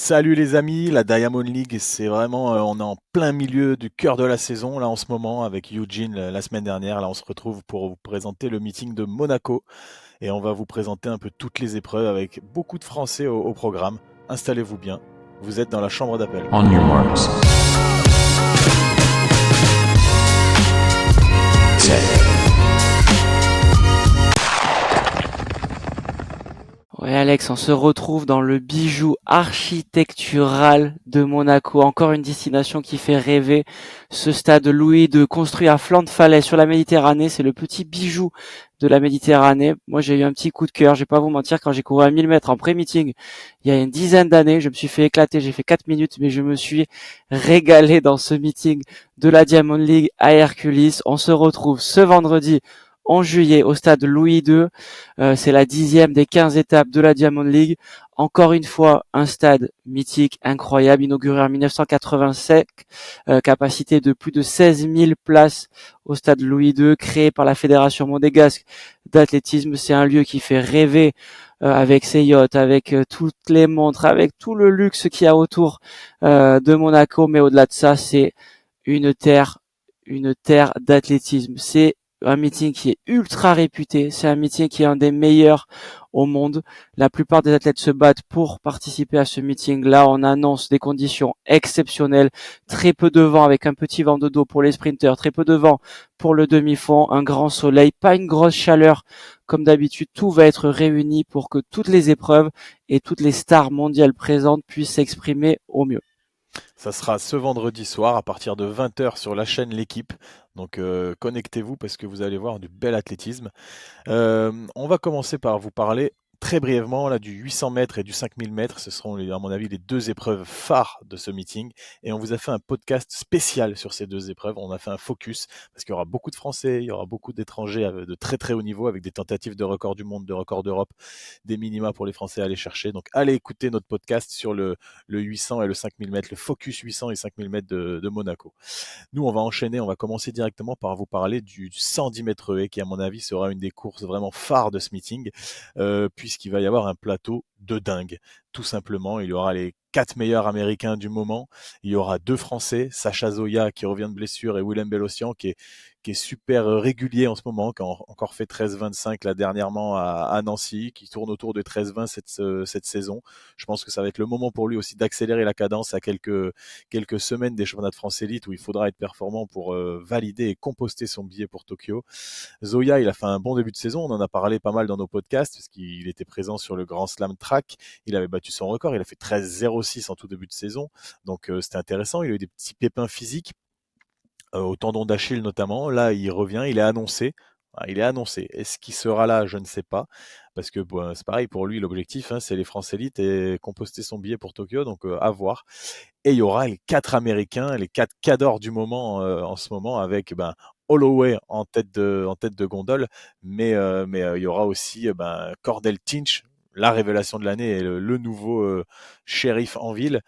Salut les amis, la Diamond League, c'est vraiment, on est en plein milieu du cœur de la saison là en ce moment avec Eugene la semaine dernière. Là, on se retrouve pour vous présenter le meeting de Monaco et on va vous présenter un peu toutes les épreuves avec beaucoup de Français au programme. Installez-vous bien, vous êtes dans la chambre d'appel. On your marks. Set. Ouais Alex, on se retrouve dans le bijou architectural de Monaco, encore une destination qui fait rêver. Ce stade Louis II construit à flanc de falaise sur la Méditerranée, c'est le petit bijou de la Méditerranée. Moi j'ai eu un petit coup de cœur, je vais pas vous mentir, quand j'ai couru à 1000 mètres en pré-meeting il y a une dizaine d'années, je me suis fait éclater, j'ai fait 4 minutes, mais je me suis régalé dans ce meeting de la Diamond League à Hercules. On se retrouve ce vendredi 11 juillet au stade Louis II. C'est la 10e des 15 étapes de la Diamond League. Encore une fois, un stade mythique, incroyable, inauguré en 1987, capacité de plus de 16 000 places au stade Louis II, créé par la Fédération monégasque d'athlétisme. C'est un lieu qui fait rêver avec ses yachts, avec toutes les montres, avec tout le luxe qu'il y a autour de Monaco. Mais au-delà de ça, c'est une terre d'athlétisme. C'est un meeting qui est ultra réputé, c'est un meeting qui est un des meilleurs au monde. La plupart des athlètes se battent pour participer à ce meeting-là. On annonce des conditions exceptionnelles, très peu de vent avec un petit vent de dos pour les sprinteurs, très peu de vent pour le demi-fond, un grand soleil, pas une grosse chaleur comme d'habitude. Tout va être réuni pour que toutes les épreuves et toutes les stars mondiales présentes puissent s'exprimer au mieux. Ça sera ce vendredi soir à partir de 20 heures sur la chaîne L'équipe. Donc connectez-vous parce que vous allez voir du bel athlétisme. On va commencer par vous parler très brièvement là, du 800 mètres et du 5000 mètres. Ce seront, à mon avis, les deux épreuves phares de ce meeting. Et on vous a fait un podcast spécial sur ces deux épreuves. On a fait un focus parce qu'il y aura beaucoup de Français, il y aura beaucoup d'étrangers de très très haut niveau avec des tentatives de record du monde, de record d'Europe, des minima pour les Français à aller chercher. Donc allez écouter notre podcast sur le 800 et le 5000 mètres, le focus 800 et 5000 mètres de Monaco. Nous, on va enchaîner, on va commencer directement par vous parler du 110 mètres haies, qui à mon avis sera une des courses vraiment phares de ce meeting, puisqu'il va y avoir un plateau de dingue. Tout simplement, il y aura les 4 meilleurs Américains du moment, il y aura 2 Français, Sacha Zoya qui revient de blessure et Willem Bellossian qui est super régulier en ce moment, qui a encore fait 13,25 là dernièrement à Nancy, qui tourne autour de 13,20 cette saison. Je pense que ça va être le moment pour lui aussi d'accélérer la cadence à quelques semaines des championnats de France élite où il faudra être performant pour valider et composter son billet pour Tokyo. Zoya, il a fait un bon début de saison, on en a parlé pas mal dans nos podcasts parce qu'il était présent sur le Grand Slam Track, il avait battu son record, il a fait 13,06 en tout début de saison, donc c'était intéressant, il a eu des petits pépins physiques, au tendon d'Achille notamment, là il revient, il est annoncé. Il est annoncé. Est-ce qu'il sera là? Je ne sais pas. Parce que bon, c'est pareil pour lui, l'objectif, hein, c'est les France élites et composter son billet pour Tokyo, donc à voir. Et il y aura les 4 Américains, les 4 cadors du moment en ce moment, avec Holloway en tête de gondole, mais il y aura aussi Cordell Tinch, la révélation de l'année et le nouveau shérif en ville.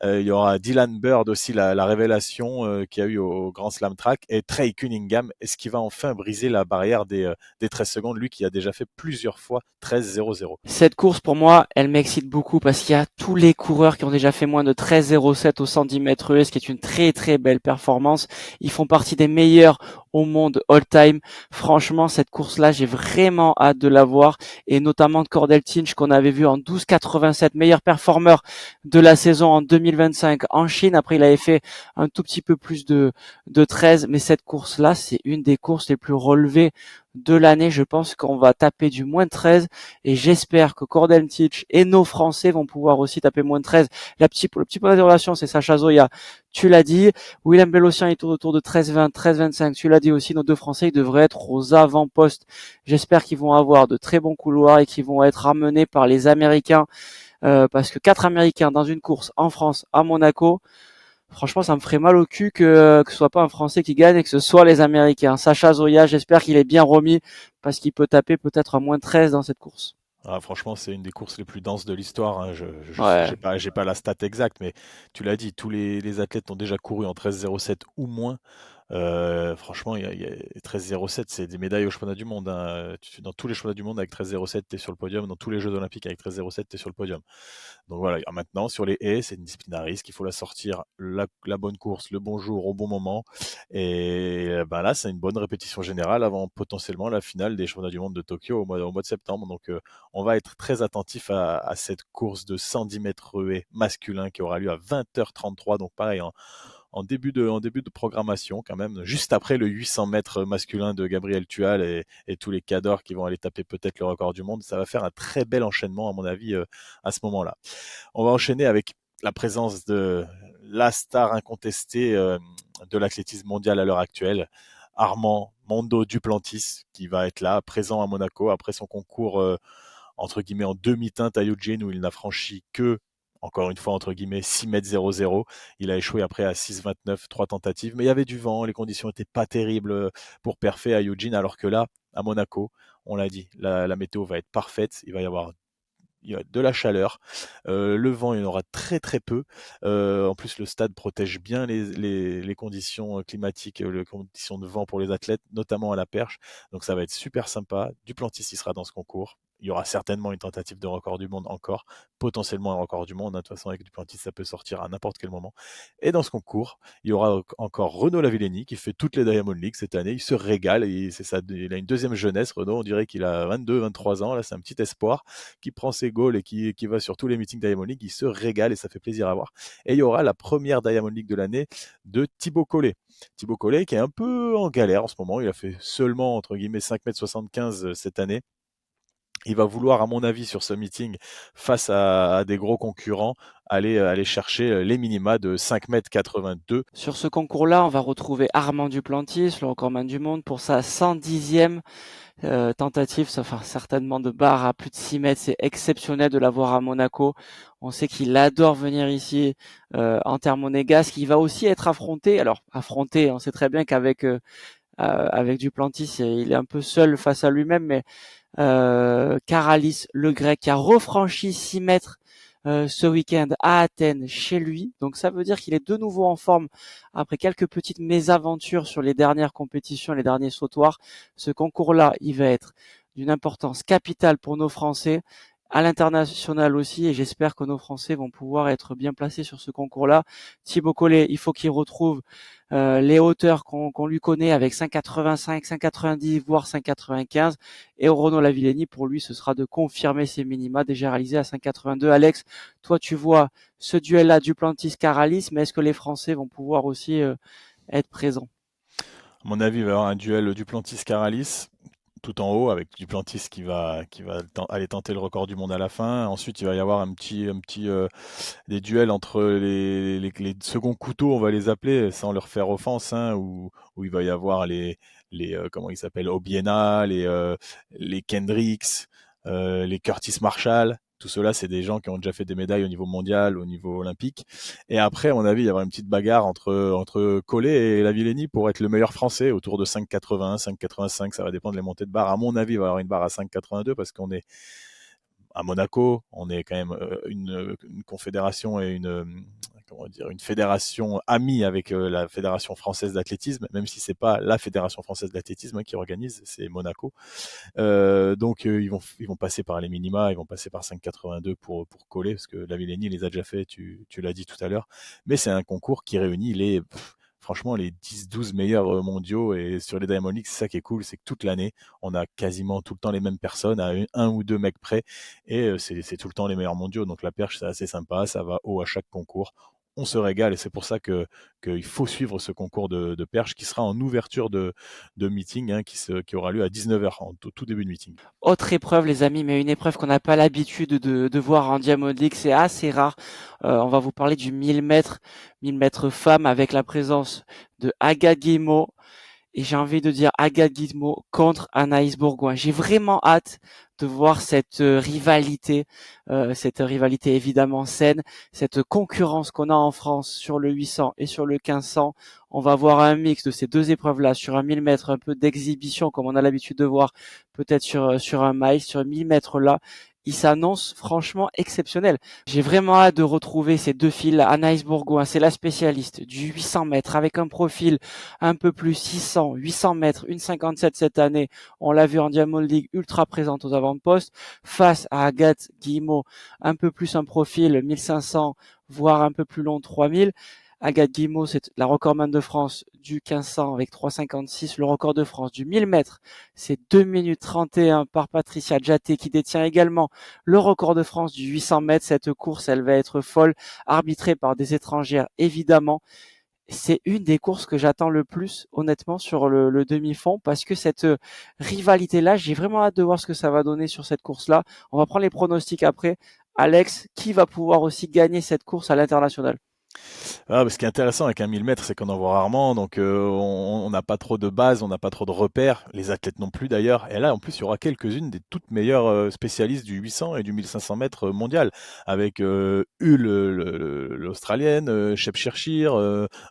Il y aura Dylan Bird aussi, la révélation qu'il y a eu au Grand Slam Track, et Trey Cunningham, est-ce qu'il va enfin briser la barrière des 13 secondes, lui qui a déjà fait plusieurs fois 13,00. Cette course, pour moi, elle m'excite beaucoup parce qu'il y a tous les coureurs qui ont déjà fait moins de 13,07 au 110 mètres haies, ce qui est une très très belle performance. Ils font partie des meilleurs au monde all-time. Franchement, cette course-là, j'ai vraiment hâte de la voir, et notamment de Cordell Tinch qu'on avait vu en 12,87, meilleur performeur de la saison en 2025 en Chine. Après, il avait fait un tout petit peu plus de 13, mais cette course-là, c'est une des courses les plus relevées de l'année. Je pense qu'on va taper du moins 13 et j'espère que Cordell Teach et nos Français vont pouvoir aussi taper moins de 13. Le petit point d'interrogation, c'est Sacha Zoya. Tu l'as dit. Willem Bellossian est autour de 13-20, 13-25. Tu l'as dit aussi, nos deux Français, ils devraient être aux avant-postes. J'espère qu'ils vont avoir de très bons couloirs et qu'ils vont être ramenés par les Américains, parce que 4 Américains dans une course en France, à Monaco, franchement, ça me ferait mal au cul que ce soit pas un Français qui gagne et que ce soit les Américains. Sacha Zoya, j'espère qu'il est bien remis parce qu'il peut taper peut-être à moins 13 dans cette course. Franchement, c'est une des courses les plus denses de l'histoire, hein. Ouais. J'ai pas la stat exacte, mais tu l'as dit, tous les athlètes ont déjà couru en 13,07 ou moins. Franchement, il y a 13,07, c'est des médailles au championnat du monde, hein. Dans tous les championnats du monde avec 13,07, tu es sur le podium. Dans tous les Jeux olympiques avec 13,07, tu es sur le podium. Donc voilà, maintenant, sur les haies, c'est une discipline à risque. Il faut la sortir, la bonne course, le bon jour, au bon moment. Et ben là, c'est une bonne répétition générale avant potentiellement la finale des championnats du monde de Tokyo au mois de septembre. Donc on va être très attentif à cette course de 110 mètres haies masculin qui aura lieu à 20h33. Donc pareil, en début de programmation quand même, juste après le 800 mètres masculin de Gabriel Tual et tous les cadors qui vont aller taper peut-être le record du monde. Ça va faire un très bel enchaînement à mon avis à ce moment-là. On va enchaîner avec la présence de la star incontestée de l'athlétisme mondial à l'heure actuelle, Armand Mondo Duplantis, qui va être là, présent à Monaco après son concours entre guillemets en demi-teinte à Eugene où il n'a franchi que encore une fois, entre guillemets, 6 mètres 00. Il a échoué après à 6,29, 3 tentatives, mais il y avait du vent, les conditions n'étaient pas terribles pour perfer à Eugene, alors que là, à Monaco, on l'a dit, la météo va être parfaite, il y a de la chaleur. Le vent, il y en aura très très peu. En plus, le stade protège bien les conditions climatiques, les conditions de vent pour les athlètes, notamment à la perche. Donc ça va être super sympa. Duplantis, il sera dans ce concours. Il y aura certainement une tentative de record du monde encore, potentiellement un record du monde. De toute façon, avec Duplantis, ça peut sortir à n'importe quel moment. Et dans ce concours, il y aura encore Renaud Lavillenie qui fait toutes les Diamond League cette année. Il se régale. C'est ça, il a une deuxième jeunesse. Renaud, on dirait qu'il a 22, 23 ans. Là, c'est un petit espoir qui prend ses goals et qui va sur tous les meetings Diamond League, il se régale et ça fait plaisir à voir. Et il y aura la première Diamond League de l'année de Thibaut Collet. Thibaut Collet qui est un peu en galère en ce moment, il a fait seulement entre guillemets 5,75 m cette année. Il va vouloir, à mon avis, sur ce meeting, face à des gros concurrents, aller chercher les minima de 5,82 m. Sur ce concours-là, on va retrouver Armand Duplantis, le recordman du monde, pour sa 110e tentative. Ça fera certainement de barre à plus de 6 mètres. C'est exceptionnel de l'avoir à Monaco. On sait qu'il adore venir ici en terre monégasque. Il va aussi être affronté. Alors, affronté, on sait très bien qu'avec avec Duplantis, il est un peu seul face à lui-même, mais Karalis, le grec, qui a refranchi 6 mètres ce week-end à Athènes chez lui. Donc ça veut dire qu'il est de nouveau en forme après quelques petites mésaventures sur les dernières compétitions, les derniers sautoirs. Ce concours-là, il va être d'une importance capitale pour nos Français, à l'international aussi, et j'espère que nos Français vont pouvoir être bien placés sur ce concours-là. Thibaut Collet, il faut qu'il retrouve les hauteurs qu'on lui connaît avec 5,85, 5,90, voire 5,95. Et Renaud Lavillenie, pour lui, ce sera de confirmer ses minima déjà réalisés à 5,82. Alex, toi, tu vois ce duel-là Duplantis-Karalis, mais est-ce que les Français vont pouvoir aussi être présents? À mon avis, il va y avoir un duel Duplantis-Caralis tout en haut avec Duplantis qui va aller tenter le record du monde à la fin. Ensuite, il va y avoir des duels entre les seconds couteaux, on va les appeler, sans leur faire offense, hein, où il va y avoir comment ils s'appellent, Obiena, les Kendricks, les Curtis Marshall. Tout cela, c'est des gens qui ont déjà fait des médailles au niveau mondial, au niveau olympique. Et après, à mon avis, il y aura une petite bagarre entre Collet et Lavillenie pour être le meilleur français autour de 5,80, 5,85. Ça va dépendre des montées de barre. À mon avis, il va y avoir une barre à 5,82 parce qu'on est à Monaco, on est quand même une confédération et comment dire, une fédération amie avec la fédération française d'athlétisme, même si c'est pas la fédération française d'athlétisme qui organise, c'est Monaco. Donc ils vont passer par les minima, ils vont passer par 5,82 pour coller, parce que la Lavillenie les a déjà fait, tu l'as dit tout à l'heure. Mais c'est un concours qui réunit franchement, les 10-12 meilleurs mondiaux. Et sur les Diamond League, c'est ça qui est cool, c'est que toute l'année, on a quasiment tout le temps les mêmes personnes, à un ou deux mecs près. Et c'est tout le temps les meilleurs mondiaux. Donc la perche, c'est assez sympa, ça va haut à chaque concours. On se régale et c'est pour ça qu'il faut suivre ce concours de perche qui sera en ouverture de meeting, hein, qui aura lieu à 19h, en tout début de meeting. Autre épreuve, les amis, mais une épreuve qu'on n'a pas l'habitude de voir en Diamond League, c'est assez rare. On va vous parler du 1000 mètres femmes avec la présence de Aga Guimau. Et j'ai envie de dire Aga Guimau contre Anaïs Bourgoin. J'ai vraiment hâte de voir cette rivalité évidemment saine, cette concurrence qu'on a en France sur le 800 et sur le 1500. On va voir un mix de ces deux épreuves-là sur un 1000 mètres, un peu d'exhibition comme on a l'habitude de voir peut-être sur un mile, sur un 1000 mètres là. il s'annonce franchement exceptionnel. J'ai vraiment hâte de retrouver ces deux filles. Anaïs Bourgoin, c'est la spécialiste du 800 mètres avec un profil un peu plus 600, 800 mètres, 1,57 cette année. On l'a vu en Diamond League, ultra présente aux avant-postes, face à Agathe Guillemot, un peu plus un profil 1500, voire un peu plus long 3000. Agathe Guillemot, c'est la recordman de France du 1500 avec 3,56. Le record de France du 1000 mètres, c'est 2 minutes 31 par Patricia Djaté qui détient également le record de France du 800 mètres. Cette course, elle va être folle, arbitrée par des étrangères évidemment. C'est une des courses que j'attends le plus, honnêtement, sur le demi-fond, parce que cette rivalité-là, j'ai vraiment hâte de voir ce que ça va donner sur cette course-là. On va prendre les pronostics après. Alex, qui va pouvoir aussi gagner cette course à l'international? Ce qui est intéressant avec un 1000 mètres, c'est qu'on en voit rarement, donc on n'a pas trop de base, on n'a pas trop de repères, les athlètes non plus d'ailleurs. Et là, en plus, il y aura quelques-unes des toutes meilleures spécialistes du 800 et du 1500 mètres mondial, avec Hull, l'Australienne, Shep Chirchir,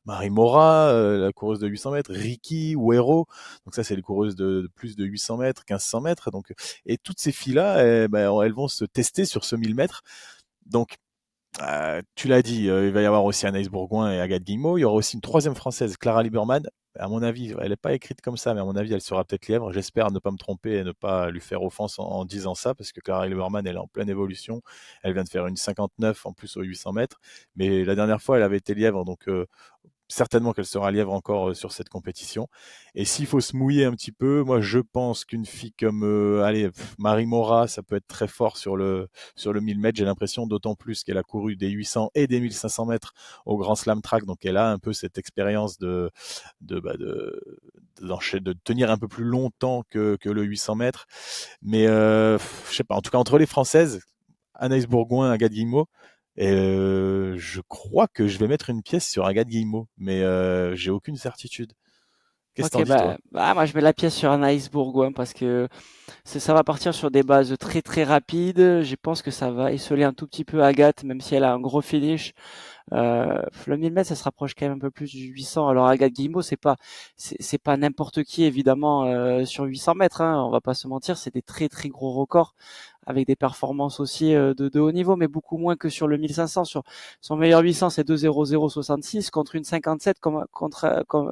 Marie Mora, la coureuse de 800 mètres, Ricky Ouero. Donc ça, c'est les coureuses de plus de 800 mètres, 1500 mètres. Donc, et toutes ces filles-là, elles vont se tester sur ce 1000 mètres. Donc, tu l'as dit, il va y avoir aussi Anaïs Bourgoin et Agathe Guillemot. Il y aura aussi une troisième française, Clara Lieberman. À mon avis, elle n'est pas écrite comme ça, mais à mon avis, elle sera peut-être lièvre. J'espère ne pas me tromper et ne pas lui faire offense en disant ça, parce que Clara Lieberman, elle est en pleine évolution. Elle vient de faire une 59 en plus aux 800 mètres. Mais la dernière fois, elle avait été lièvre, donc certainement qu'elle sera lièvre encore sur cette compétition. Et s'il faut se mouiller un petit peu, moi je pense qu'une fille comme Marie Mora, ça peut être très fort sur le 1000 mètres. J'ai l'impression, d'autant plus qu'elle a couru des 800 et des 1500 mètres au Grand Slam Track, donc elle a un peu cette expérience de, bah, de, de tenir un peu plus longtemps que le 800 mètres. Mais je sais pas, en tout cas entre les Françaises, Anaïs Bourgoin, Agathe Guillemot, et je crois que je vais mettre une pièce sur Agathe Guillemot, mais j'ai aucune certitude. Qu'est-ce que t'en Ok, dis, toi? moi je mets la pièce sur Anaïs Bourgoin parce que ça va partir sur des bases très très rapides. Je pense que ça va esseler un tout petit peu Agathe, même si elle a un gros finish. Le 1000 mètres, ça se rapproche quand même un peu plus du 800. Alors Agathe Guillemot, c'est pas n'importe qui évidemment sur 800 mètres. Hein, on va pas se mentir, c'est des très très gros records avec des performances aussi de haut niveau, mais beaucoup moins que sur le 1500. Sur son meilleur 800, c'est 2,0066 contre une 57 contre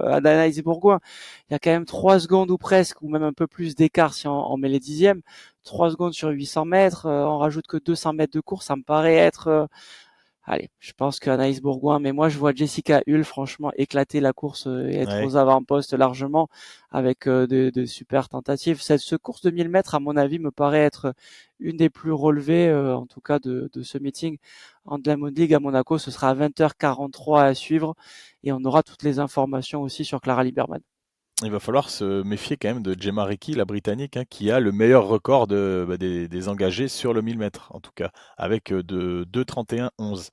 Anaïs Bourgoin. Il y a quand même 3 secondes ou presque, ou même un peu plus d'écart si on met les dixièmes. 3 secondes sur 800 mètres, on rajoute que 200 mètres de course, ça me paraît être allez, je pense qu'Anaïs Bourgoin, mais moi je vois Jessica Hull franchement éclater la course et être Ouais. aux avant-postes largement avec de super tentatives. Ce course de 1000 mètres, à mon avis, me paraît être une des plus relevées, en tout cas de ce meeting en Diamond League à Monaco. Ce sera à 20h43 à suivre et on aura toutes les informations aussi sur Clara Lieberman. Il va falloir se méfier quand même de Gemma Ricky, la Britannique, hein, qui a le meilleur record des engagés sur le 1000 mètres, en tout cas, avec de 2,31,11.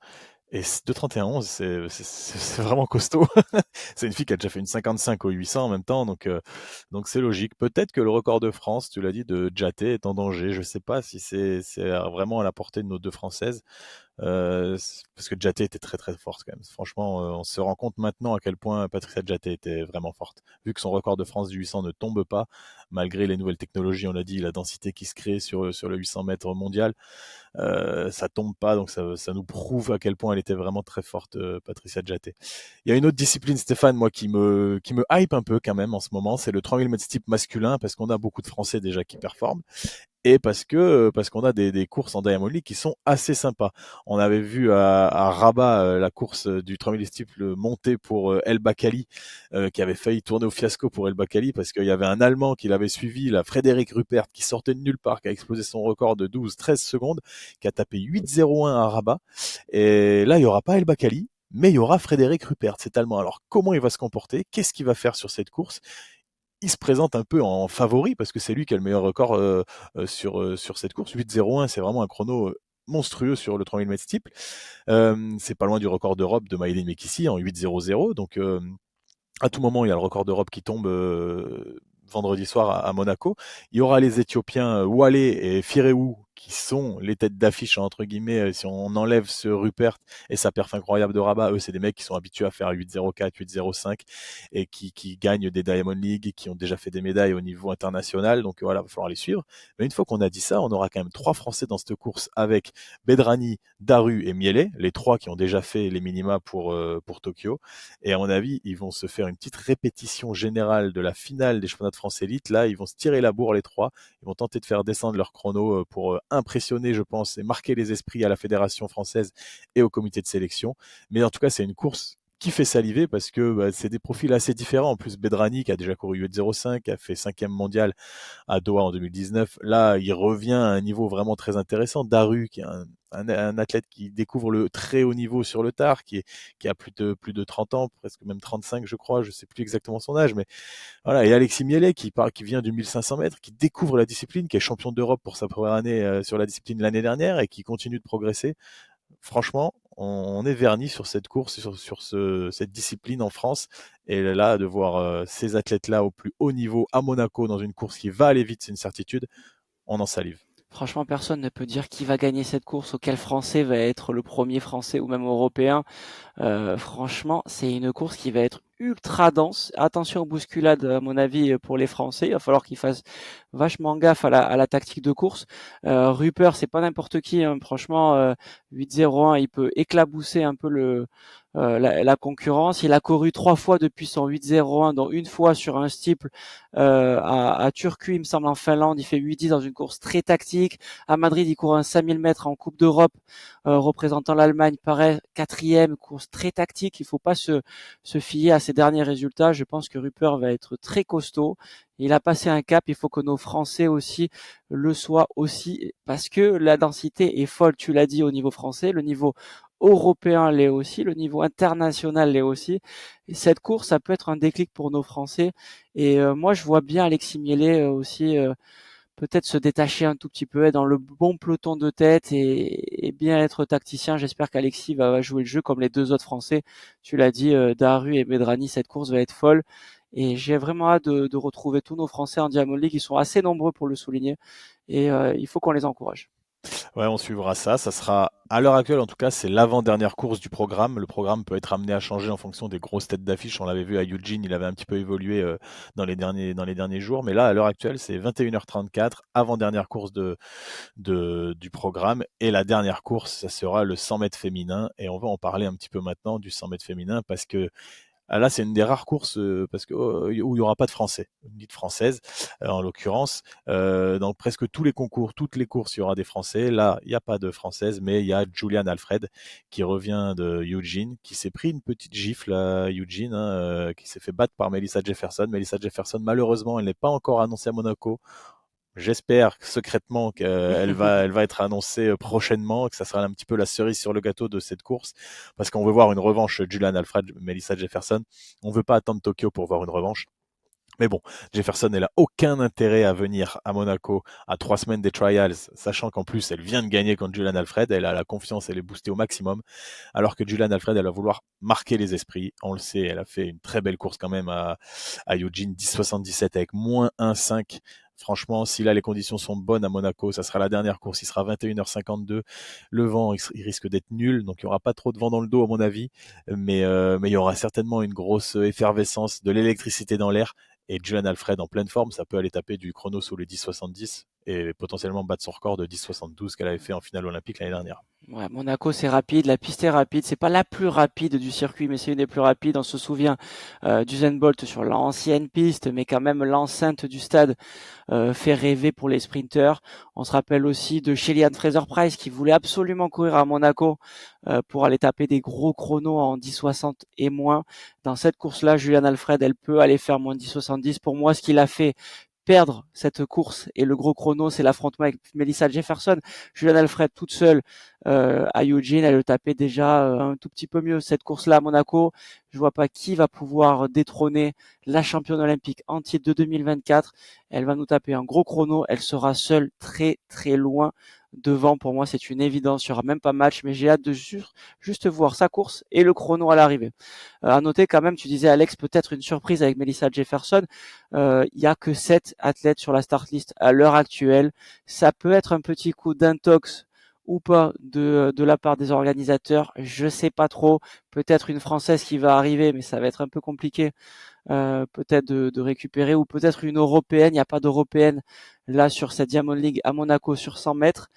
Et 2,31,11, c'est vraiment costaud. C'est une fille qui a déjà fait une 55 au 800 en même temps, donc c'est logique. Peut-être que le record de France, tu l'as dit, de Djaté est en danger. Je ne sais pas si c'est vraiment à la portée de nos deux Françaises. Parce que Djaté était très très forte quand même. Franchement, on se rend compte maintenant à quel point Patricia Djaté était vraiment forte. Vu que son record de France du 800 ne tombe pas, malgré les nouvelles technologies, on l'a dit, la densité qui se crée sur le 800 mètres mondial, ça tombe pas, donc ça nous prouve à quel point elle était vraiment très forte, Patricia Djaté. Il y a une autre discipline, Stéphane, moi qui me hype un peu quand même en ce moment, c'est le 3000 mètres steeple masculin, parce qu'on a beaucoup de Français déjà qui performent et parce qu'on a des courses en Diamond League qui sont assez sympas. On avait vu à Rabat la course du 3000 steeple montée pour El Bakali, qui avait failli tourner au fiasco pour El Bakali parce qu'il y avait un Allemand qui l'avait suivi, la Frédéric Rupert, qui sortait de nulle part, qui a explosé son record de 12-13 secondes, qui a tapé 8,01 à Rabat. Et là, il y aura pas El Bakali, mais il y aura Frédéric Rupert, cet Allemand. Alors, comment il va se comporter? Qu'est-ce qu'il va faire sur cette course? Il se présente un peu en favori parce que c'est lui qui a le meilleur record sur cette course. 8,01, c'est vraiment un chrono monstrueux sur le 3000 mètres steeple. C'est pas loin du record d'Europe de Maïlene Mekissi en 8,00. Donc, à tout moment, il y a le record d'Europe qui tombe vendredi soir à Monaco. Il y aura les Éthiopiens Wale et Firewu qui sont les têtes d'affiche entre guillemets, si on enlève ce Rupert et sa perf incroyable de Rabat, eux c'est des mecs qui sont habitués à faire 8-0-4, 8-0-5 et qui gagnent des Diamond League et qui ont déjà fait des médailles au niveau international. Donc voilà, il va falloir les suivre. Mais une fois qu'on a dit ça, on aura quand même 3 Français dans cette course avec Bedrani, Daru et Miele, les 3 qui ont déjà fait les minima pour Tokyo. Et à mon avis, ils vont se faire une petite répétition générale de la finale des championnats de France élite. Là, ils vont se tirer la bourre les 3. Ils vont tenter de faire descendre leur chrono pour impressionner, je pense, et marquer les esprits à la fédération française et au comité de sélection. Mais en tout cas, c'est une course qui fait saliver parce que c'est des profils assez différents. En plus, Bedrani, qui a déjà couru 8,05, qui a fait 5e mondial à Doha en 2019. Là, il revient à un niveau vraiment très intéressant. Daru, qui est un athlète qui découvre le très haut niveau sur le tard, qui a plus de 30 ans, presque même 35, je crois. Je sais plus exactement son âge, mais voilà. Et Alexis Miele, qui vient du 1500 mètres, qui découvre la discipline, qui est champion d'Europe pour sa première année sur la discipline l'année dernière et qui continue de progresser. Franchement, on est verni sur cette course, cette discipline en France. Et là, de voir ces athlètes-là au plus haut niveau à Monaco dans une course qui va aller vite, c'est une certitude, on en salive. Franchement, personne ne peut dire qui va gagner cette course ou quel Français va être le premier Français ou même Européen. Franchement, c'est une course qui va être ultra dense. Attention aux bousculades, à mon avis, pour les Français. Il va falloir qu'ils fassent vachement gaffe à la tactique de course. Rupert, c'est pas n'importe qui, hein. Franchement, 8-0-1, il peut éclabousser un peu la concurrence. Il a couru 3 fois depuis son 8-0-1, dont une fois sur un steeple à Turku, il me semble, en Finlande. Il fait 8-10 dans une course très tactique. À Madrid, il court un 5000 mètres en Coupe d'Europe, représentant l'Allemagne, pareil, 4e, course très tactique. Il faut pas se fier à ses derniers résultats. Je pense que Rupert va être très costaud. Il a passé un cap. Il faut que nos Français aussi le soient aussi, parce que la densité est folle. Tu l'as dit, au niveau français, le niveau européen l'est aussi, le niveau international l'est aussi. Et cette course, ça peut être un déclic pour nos Français. Et moi, je vois bien Alexis Miele aussi. Peut-être se détacher un tout petit peu, être dans le bon peloton de tête et bien être tacticien. J'espère qu'Alexis va jouer le jeu comme les 2 autres Français. Tu l'as dit, Daru et Bedrani, cette course va être folle. Et j'ai vraiment hâte de retrouver tous nos Français en Diamond League. Ils sont assez nombreux pour le souligner. Et il faut qu'on les encourage. Ouais, on suivra ça. Ça sera, à l'heure actuelle, en tout cas, c'est l'avant-dernière course du programme. Le programme peut être amené à changer en fonction des grosses têtes d'affiche. On l'avait vu à Eugene, il avait un petit peu évolué dans les derniers jours. Mais là, à l'heure actuelle, c'est 21h34, avant-dernière course du programme. Et la dernière course, ça sera le 100 mètres féminin. Et on va en parler un petit peu maintenant du 100 mètres féminin parce que là, c'est une des rares courses parce que où il n'y aura pas de Français, ni de Françaises en l'occurrence. Dans presque tous les concours, toutes les courses, il y aura des Français. Là, il n'y a pas de Française, mais il y a Julian Alfred qui revient de Eugene, qui s'est pris une petite gifle à Eugene, hein, qui s'est fait battre par Melissa Jefferson. Melissa Jefferson, malheureusement, elle n'est pas encore annoncée à Monaco. J'espère secrètement qu'elle va être annoncée prochainement, que ça sera un petit peu la cerise sur le gâteau de cette course, parce qu'on veut voir une revanche Julian Alfred, Melissa Jefferson. On ne veut pas attendre Tokyo pour voir une revanche. Mais bon, Jefferson, elle a aucun intérêt à venir à Monaco à 3 semaines des trials, sachant qu'en plus, elle vient de gagner contre Julian Alfred. Elle a la confiance, elle est boostée au maximum. Alors que Julian Alfred, elle va vouloir marquer les esprits. On le sait, elle a fait une très belle course quand même à Eugene, 10,77 avec moins 1,5. Franchement, si là les conditions sont bonnes à Monaco, ça sera la dernière course. Il sera 21h52. Le vent, il risque d'être nul, donc il n'y aura pas trop de vent dans le dos à mon avis. Mais il y aura certainement une grosse effervescence, de l'électricité dans l'air. Et Julian Alfred en pleine forme, ça peut aller taper du chrono sous les 10,70 et potentiellement battre son record de 10,72 qu'elle avait fait en finale olympique l'année dernière. Ouais, Monaco, c'est rapide, la piste est rapide, c'est pas la plus rapide du circuit, mais c'est une des plus rapides. On se souvient d'Usain Bolt sur l'ancienne piste, mais quand même l'enceinte du stade fait rêver pour les sprinteurs. On se rappelle aussi de Shelly-Ann Fraser-Pryce qui voulait absolument courir à Monaco pour aller taper des gros chronos en 10,60 et moins. Dans cette course-là, Julian Alfred, elle peut aller faire moins de 10,70. Pour moi, ce qu'il a fait perdre cette course et le gros chrono, c'est l'affrontement avec Melissa Jefferson. Julian Alfred toute seule à Eugene, elle le tapait déjà un tout petit peu mieux. Cette course-là à Monaco, je vois pas qui va pouvoir détrôner la championne olympique en titre de 2024. Elle va nous taper un gros chrono, elle sera seule très très loin Devant, pour moi, c'est une évidence. Il n'y aura même pas match, mais j'ai hâte de juste voir sa course et le chrono à l'arrivée. À noter quand même, tu disais Alex, peut-être une surprise avec Melissa Jefferson. Il y a que 7 athlètes sur la start list à l'heure actuelle. Ça peut être un petit coup d'intox ou pas de la part des organisateurs. Je sais pas trop. Peut-être une Française qui va arriver, mais ça va être un peu compliqué. Peut-être de récupérer, ou peut-être une européenne. Il n'y a pas d'européenne là sur cette Diamond League à Monaco sur 100 mètres.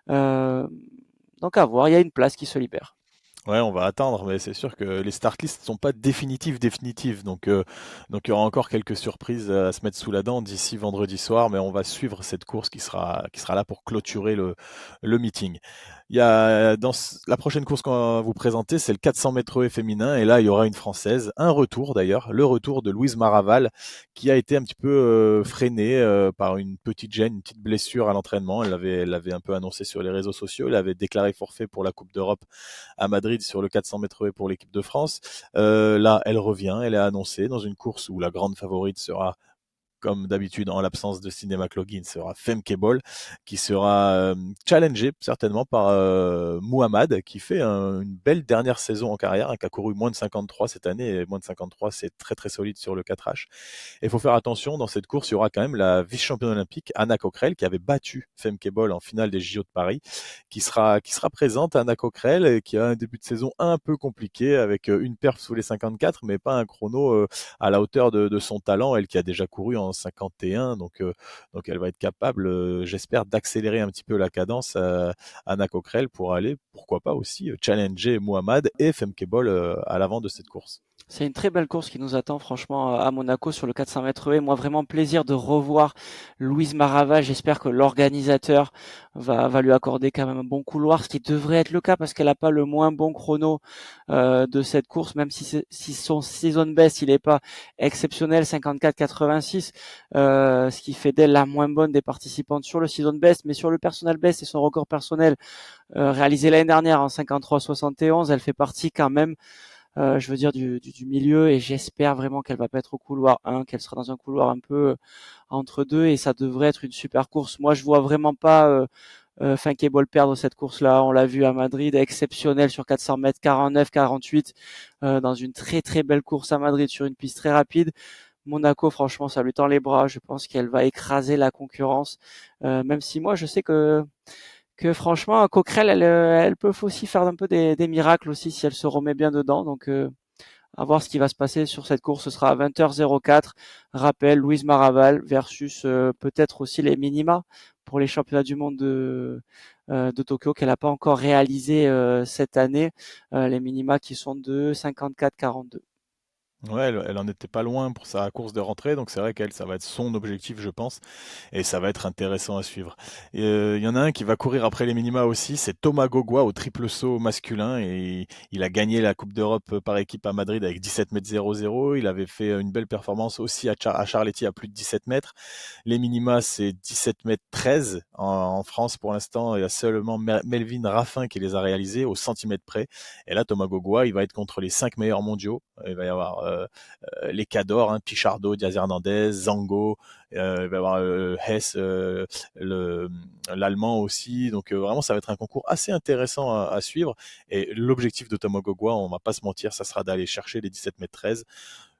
Euh, donc à voir, il y a une place qui se libère. Ouais, on va attendre, mais c'est sûr que les start lists sont pas définitives. Donc il y aura encore quelques surprises à se mettre sous la dent d'ici vendredi soir, mais on va suivre cette course qui sera là pour clôturer le meeting. Il y a la prochaine course qu'on va vous présenter, c'est le 400 mètres haies féminin, et là il y aura une Française, un retour d'ailleurs, le retour de Louise Maraval, qui a été un petit peu freinée par une petite gêne, une petite blessure à l'entraînement. Elle l'avait un peu annoncé sur les réseaux sociaux. Elle avait déclaré forfait pour la Coupe d'Europe à Madrid sur le 400 mètres haies pour l'équipe de France. Là, elle revient, elle est annoncée dans une course où la grande favorite sera, comme d'habitude, en l'absence de Cinema Clogin, sera Femke Bol, qui sera challengé certainement par Muhammad, qui fait une belle dernière saison en carrière, qui a couru moins de 53 cette année, et moins de 53, c'est très très solide sur le 4H. Et il faut faire attention, dans cette course, il y aura quand même la vice-championne olympique, Anna Coquerel, qui avait battu Femke Bol en finale des JO de Paris, qui sera présente. Anna Coquerel, qui a un début de saison un peu compliqué, avec une perf sous les 54, mais pas un chrono à la hauteur de son talent, elle qui a déjà couru en 51, donc elle va être capable, j'espère, d'accélérer un petit peu la cadence, Anna Coquerel, pour aller, pourquoi pas aussi, challenger Mohamed et Femke Bol à l'avant de cette course. C'est une très belle course qui nous attend franchement à Monaco sur le 400 mètres haies. Moi, vraiment plaisir de revoir Louise Marava. J'espère que l'organisateur va lui accorder quand même un bon couloir, ce qui devrait être le cas parce qu'elle n'a pas le moins bon chrono de cette course, même si son season best il est pas exceptionnel, 54,86, ce qui fait d'elle la moins bonne des participantes sur le season best, mais sur le personal best et son record personnel réalisé l'année dernière en 53,71, elle fait partie quand même, je veux dire, du milieu, et j'espère vraiment qu'elle va pas être au couloir 1, qu'elle sera dans un couloir un peu entre deux, et ça devrait être une super course. Moi, je vois vraiment pas Funky Ball perdre cette course-là. On l'a vu à Madrid, exceptionnel sur 400 mètres, 49, 48, dans une très très belle course à Madrid sur une piste très rapide. Monaco, franchement, ça lui tend les bras. Je pense qu'elle va écraser la concurrence, même si moi, je sais que franchement, Coquerel, elle peut aussi faire un peu des miracles aussi si elle se remet bien dedans. Donc, à voir ce qui va se passer sur cette course. Ce sera à 20h04. Rappel, Louise Maraval versus peut-être aussi les minima pour les championnats du monde de Tokyo qu'elle n'a pas encore réalisé cette année. Les minima qui sont de 54-42. Ouais, elle en était pas loin pour sa course de rentrée, donc c'est vrai qu'elle, ça va être son objectif, je pense, et ça va être intéressant à suivre. Et il y en a un qui va courir après les minima aussi, c'est Thomas Gogua au triple saut masculin, et il a gagné la Coupe d'Europe par équipe à Madrid avec 17 mètres 00. Il avait fait une belle performance aussi à Charletti à plus de 17 mètres. Les minima, c'est 17 mètres 13 en France pour l'instant. Il y a seulement Melvin Raffin qui les a réalisés au centimètre près. Et là, Thomas Gogua, il va être contre les 5 meilleurs mondiaux. Il va y avoir les Cadors, hein, Pichardo, Diaz Hernandez, Zango, il va y avoir Hess, l'Allemand aussi. Donc vraiment, ça va être un concours assez intéressant à suivre. Et l'objectif de Thomas Gogua, on va pas se mentir, ça sera d'aller chercher les 17 mètres 13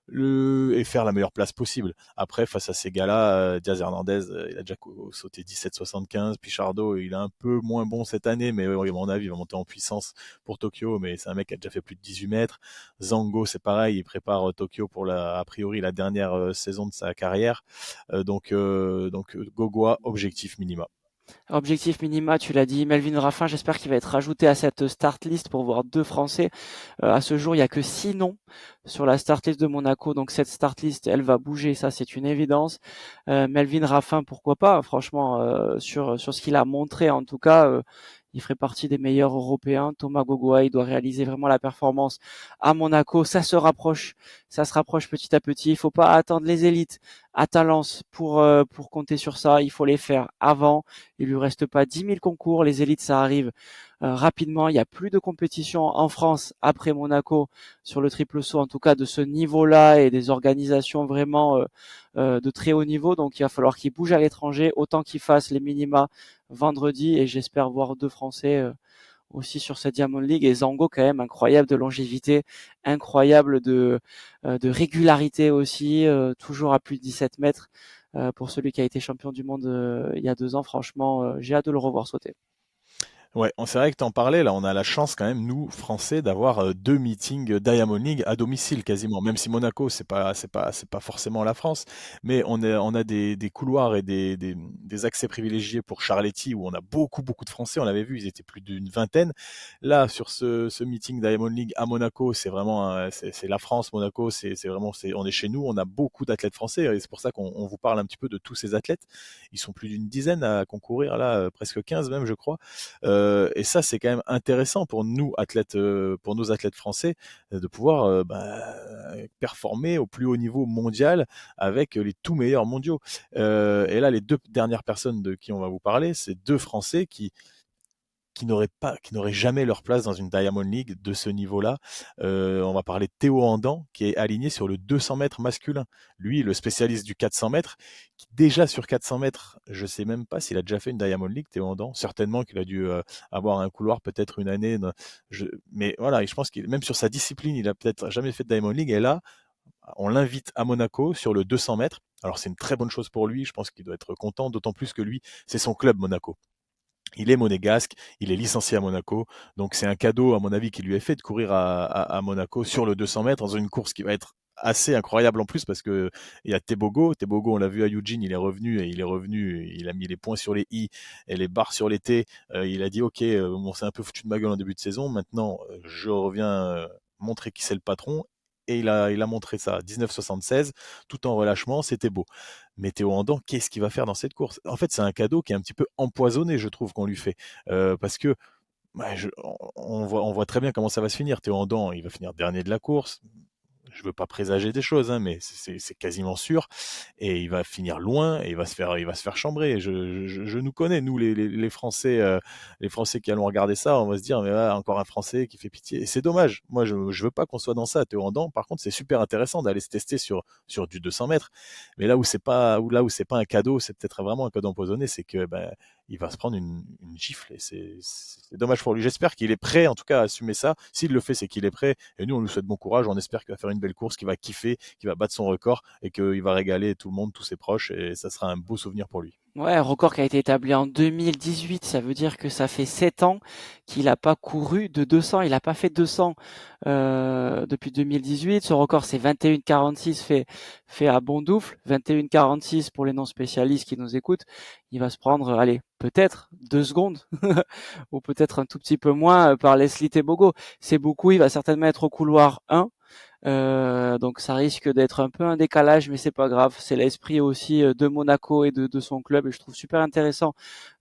et faire la meilleure place possible. Après, face à ces gars-là, Diaz Hernandez, il a déjà sauté 17,75. Pichardo, il est un peu moins bon cette année, mais à mon avis, il va monter en puissance pour Tokyo. Mais c'est un mec qui a déjà fait plus de 18 mètres. Zango, c'est pareil, il prépare Tokyo pour a priori la dernière saison de sa carrière. Donc Gogua, objectif minima. Objectif minima, tu l'as dit, Melvin Raffin, j'espère qu'il va être rajouté à cette start list pour voir deux Français. À ce jour, il n'y a que 6 noms sur la start list de Monaco, donc cette start list, elle va bouger, ça c'est une évidence. Melvin Raffin, pourquoi pas, franchement, sur ce qu'il a montré, en tout cas, il ferait partie des meilleurs Européens. Thomas Gogua, il doit réaliser vraiment la performance à Monaco. Ça se rapproche petit à petit. Il faut pas attendre les élites à Talence pour compter sur ça. Il faut les faire avant. Il lui lui reste pas 10 000 concours. Les élites, ça arrive rapidement. Il y a plus de compétition en France après Monaco sur le triple saut, en tout cas de ce niveau-là et des organisations vraiment de très haut niveau. Donc il va falloir qu'il bouge à l'étranger, autant qu'il fasse les minima vendredi, et j'espère voir 2 Français aussi sur cette Diamond League. Et Zango, quand même, incroyable de longévité, incroyable de régularité aussi, toujours à plus de 17 mètres. Pour celui qui a été champion du monde il y a 2 ans, franchement, j'ai hâte de le revoir sauter. Ouais, c'est vrai que t'en parlais, là, on a la chance quand même, nous, Français, d'avoir 2 meetings Diamond League à domicile quasiment. Même si Monaco, c'est pas forcément la France, mais on a des couloirs et des accès privilégiés pour Charletti où on a beaucoup, beaucoup de Français. On l'avait vu, ils étaient plus d'une vingtaine. Là, sur ce meeting Diamond League à Monaco, c'est vraiment, c'est la France, Monaco, c'est vraiment, on est chez nous, on a beaucoup d'athlètes français et c'est pour ça qu'on vous parle un petit peu de tous ces athlètes. Ils sont plus d'une dizaine à concourir là, presque 15 même, je crois. Et ça, c'est quand même intéressant pour nous athlètes, pour nos athlètes français, de pouvoir performer au plus haut niveau mondial avec les tout meilleurs mondiaux. Et là, les 2 dernières personnes de qui on va vous parler, c'est 2 Français qui n'auraient jamais leur place dans une Diamond League de ce niveau-là. On va parler de Théo Andan, qui est aligné sur le 200 mètres masculin. Lui, le spécialiste du 400 mètres, qui déjà sur 400 mètres, je sais même pas s'il a déjà fait une Diamond League, Théo Andan. Certainement qu'il a dû avoir un couloir peut-être une année. Mais voilà, je pense qu'il même sur sa discipline, il a peut-être jamais fait de Diamond League. Et là, on l'invite à Monaco sur le 200 mètres. Alors c'est une très bonne chose pour lui. Je pense qu'il doit être content, d'autant plus que lui, c'est son club Monaco. Il est monégasque, il est licencié à Monaco, donc c'est un cadeau à mon avis qui lui est fait de courir à Monaco sur le 200 mètres dans une course qui va être assez incroyable en plus parce que il y a Tebogo, on l'a vu à Eugene, il a mis les points sur les i et les barres sur les t. Il a dit ok, on s'est un peu foutu de ma gueule en début de saison, maintenant je reviens montrer qui c'est le patron. Et il a montré ça, 19,76, tout en relâchement, c'était beau. Météo Andan, qu'est-ce qu'il va faire dans cette course? En fait, c'est un cadeau qui est un petit peu empoisonné, je trouve, qu'on lui fait. Parce que on voit très bien comment ça va se finir. Théo Andan, il va finir dernier de la course. Je veux pas présager des choses, hein, mais c'est quasiment sûr. Et il va finir loin et il va se faire chambrer. Je nous connais, nous les Français qui allons regarder ça, on va se dire mais là, encore un Français qui fait pitié. Et c'est dommage. Moi, je veux pas qu'on soit dans ça à Théo Andan. Par contre, c'est super intéressant d'aller se tester sur du 200 mètres. Mais là où c'est pas un cadeau, c'est peut-être vraiment un cadeau empoisonné, c'est que il va se prendre une gifle et c'est dommage pour lui. J'espère qu'il est prêt, en tout cas, à assumer ça. S'il le fait, c'est qu'il est prêt. Et nous, on lui souhaite bon courage. On espère qu'il va faire une belle course, qu'il va kiffer, qu'il va battre son record et qu'il va régaler tout le monde, tous ses proches. Et ça sera un beau souvenir pour lui. Ouais, un record qui a été établi en 2018, ça veut dire que ça fait 7 ans qu'il n'a pas couru de 200, il n'a pas fait 200 depuis 2018. Ce record, c'est 21,46 fait à Bondoufle, 21,46 pour les non-spécialistes qui nous écoutent. Il va se prendre, allez, peut-être 2 secondes ou peut-être un tout petit peu moins par Leslie Tebogo. C'est beaucoup, il va certainement être au couloir 1. Donc ça risque d'être un peu un décalage, mais c'est pas grave. C'est l'esprit aussi de Monaco et de son club, et je trouve super intéressant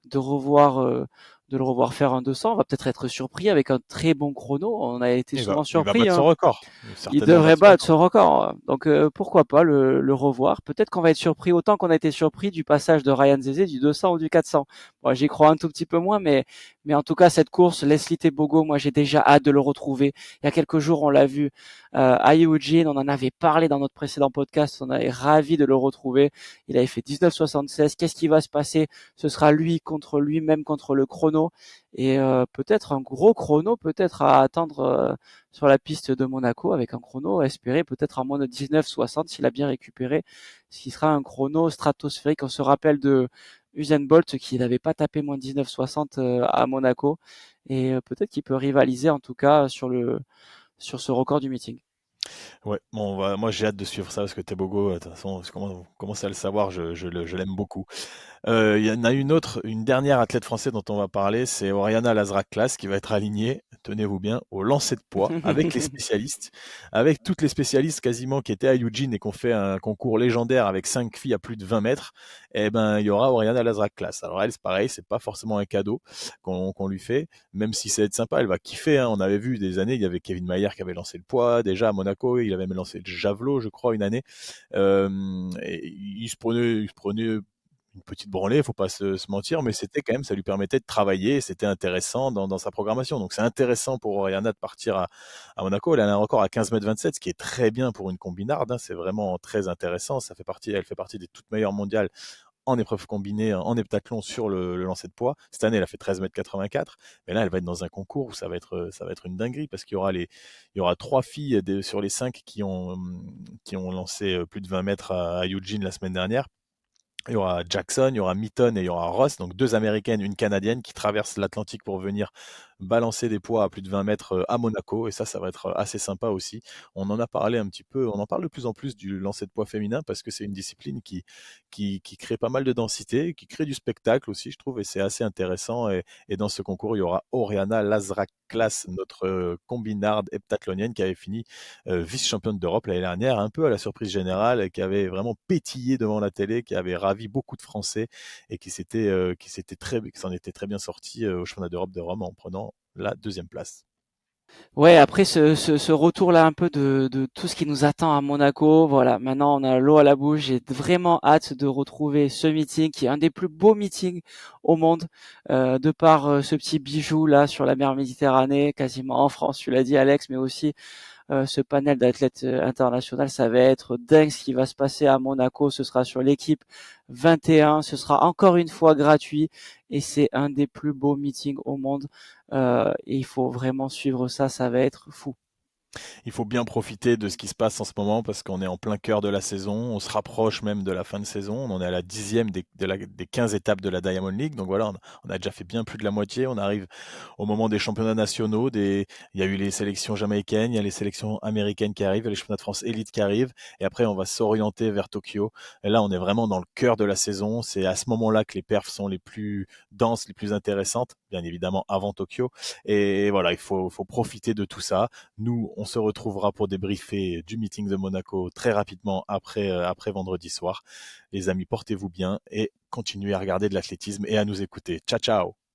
de revoir de le revoir faire un 200. On va peut-être être surpris avec un très bon chrono. On a été Il va, souvent il va surpris, battre hein. son record. Il Certainement devrait battre son battre record. son record. Donc pourquoi pas le revoir. Peut-être qu'on va être surpris autant qu'on a été surpris du passage de Ryan Zezé du 200 ou du 400. Moi, j'y crois un tout petit peu moins, mais en tout cas, cette course, Leslie Tebogo, moi, j'ai déjà hâte de le retrouver. Il y a quelques jours, on l'a vu à Eugene, on en avait parlé dans notre précédent podcast, on est ravi de le retrouver. Il avait fait 19,76. Qu'est-ce qui va se passer? Ce sera lui contre lui-même, contre le chrono. Et peut-être un gros chrono, peut-être à attendre sur la piste de Monaco, avec un chrono espéré peut-être à moins de 19,60 s'il a bien récupéré, ce qui sera un chrono stratosphérique. On se rappelle de Usain Bolt qui n'avait pas tapé moins de 19,60 à Monaco, et peut-être qu'il peut rivaliser en tout cas sur ce record du meeting. Ouais, bon, moi j'ai hâte de suivre ça parce que Tebogo, de toute façon, vous commencez à le savoir, je l'aime beaucoup. Il y en a une dernière athlète française dont on va parler, c'est Oriana Lazrak-Klass qui va être alignée, tenez-vous bien, au lancer de poids avec les spécialistes, avec toutes les spécialistes quasiment qui étaient à Eugene et qui ont fait un concours légendaire avec 5 filles à plus de 20 mètres. Et ben, il y aura Oriana Lazrak-Klass. Alors elle, c'est pareil, c'est pas forcément un cadeau qu'on lui fait, même si c'est sympa, elle va kiffer, hein. On avait vu des années, il y avait Kevin Mayer qui avait lancé le poids, déjà à Monaco, il avait même lancé le javelot, je crois, une année. Et il se prenait une petite branlée, faut pas se mentir, mais c'était quand même, ça lui permettait de travailler, et c'était intéressant dans sa programmation. Donc c'est intéressant pour Oriana de partir à Monaco. Elle a un record à 15,27 m, ce qui est très bien pour une combinarde, hein. C'est vraiment très intéressant. Elle fait partie des toutes meilleures mondiales en épreuve combinée, en heptathlon sur le lancer de poids. Cette année, elle a fait 13,84 m. Mais là, elle va être dans un concours où ça va être une dinguerie parce il y aura trois filles sur les cinq qui ont lancé plus de 20 mètres à Eugene la semaine dernière. Il y aura Jackson, il y aura Mitton et il y aura Ross, donc deux américaines, une canadienne qui traversent l'Atlantique pour venir balancer des poids à plus de 20 mètres à Monaco. Et ça va être assez sympa aussi. On en a parlé un petit peu, on en parle de plus en plus du lancer de poids féminin parce que c'est une discipline qui crée pas mal de densité, qui crée du spectacle aussi, je trouve, et c'est assez intéressant. Et dans ce concours, il y aura Oriana Lazraklas, notre combinarde heptathlonienne qui avait fini vice-championne d'Europe l'année dernière, un peu à la surprise générale, qui avait vraiment pétillé devant la télé, qui avait ravi beaucoup de Français et qui s'en était très bien sorti au championnat d'Europe de Rome en prenant la deuxième place. Ouais, après ce retour-là un peu de tout ce qui nous attend à Monaco, voilà, maintenant on a l'eau à la bouche, j'ai vraiment hâte de retrouver ce meeting qui est un des plus beaux meetings au monde, de par ce petit bijou là sur la mer Méditerranée, quasiment en France, tu l'as dit Alex, mais aussi ce panel d'athlètes international, ça va être dingue ce qui va se passer à Monaco. Ce sera sur l'équipe 21. Ce sera encore une fois gratuit et c'est un des plus beaux meetings au monde. Et il faut vraiment suivre ça. Ça va être fou. Il faut bien profiter de ce qui se passe en ce moment parce qu'on est en plein cœur de la saison. On se rapproche même de la fin de saison. On en est à la 10e des 15 étapes de la Diamond League. Donc voilà, on a déjà fait bien plus de la moitié. On arrive au moment des championnats nationaux. Il y a eu les sélections jamaïcaines, il y a les sélections américaines qui arrivent, il y a les championnats de France élite qui arrivent. Et après, on va s'orienter vers Tokyo. Et là, on est vraiment dans le cœur de la saison. C'est à ce moment-là que les perfs sont les plus denses, les plus intéressantes, bien évidemment avant Tokyo. Et voilà, faut profiter de tout ça. Nous, on se retrouvera pour débriefer du meeting de Monaco très rapidement après vendredi soir. Les amis, portez-vous bien et continuez à regarder de l'athlétisme et à nous écouter. Ciao, ciao!